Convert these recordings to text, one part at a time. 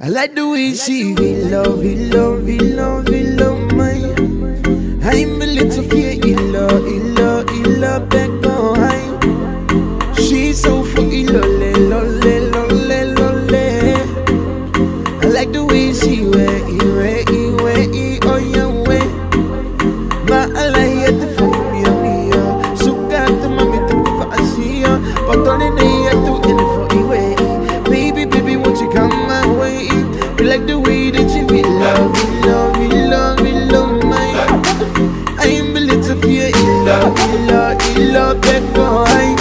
I like the way she love mine. I'm a little fear, illa, back on high. She's so for lole. I like the way she wear, oh yeah, way. But I like it for me, so got the mommy to me for a see ya. But on the day I do it for away. Baby, won't you come my way? You like the way that you love mine. I'm a little fear, illa, back on high.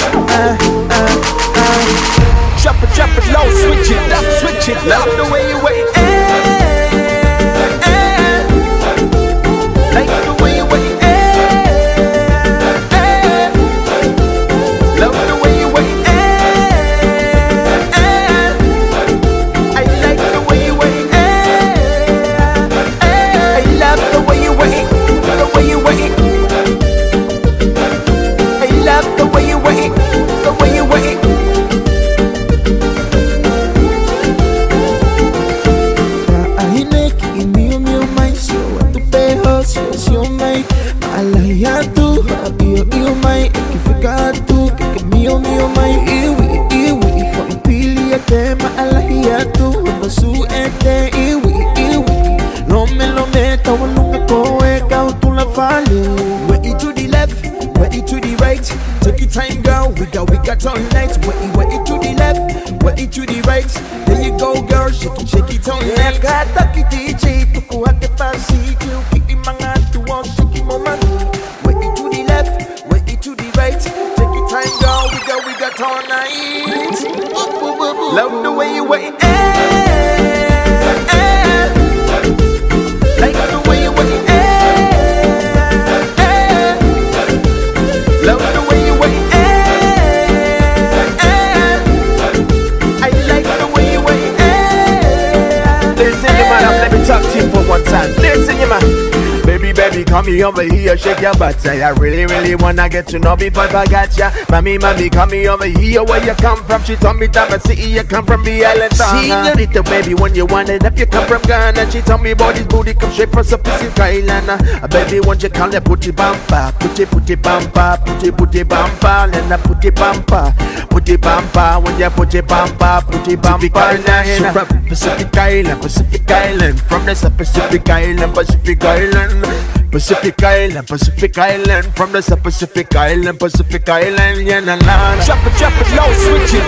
Chop it low, switch it up, switch it. Love the way you wait. Like the way you wait. Love the way you wait. I like the way you wait. I love the way you wait. The way you wait. I love the way you wait. The way you wait. Alaya tu, iyo mai, ikifika tu, kike mio mai, iwi, for impili ete, ma alaya tu, basu ete, iwi, lome, tawalunga koe, kau tula fali. Way to the left, way to the right, take your time girl, we got all night. Way to the left, way to the right, there you go girl, shake it all night. Kata kiti DJ, tukuha ke pasi, kiuki mga tuwa, shake it moment. Way to the left, way to the right, take your time girl, we got all night. Love the way you wait. Like the way you wait. Love the way you wait. I like the way you wait. Listen, you man, let me talk to you for one time. Listen, you man. Baby, come here over here, shake your butt. I really wanna get to know before I got ya. Mommy, come here over here, where you come from? She told me that my city, you come from the island. Senorita, baby, when you want it up, you come from Ghana. She told me about this booty, come straight from Pacific Island. Baby, won't you call it putty bumper, putty bumper, putty bumper, and I putty bumper, when you putty bumper, Pacific Island, Pacific Island, from the Pacific Island, Pacific Island. Pacific Island, from the Pacific Island, yeah, na na. Chop it low, switch it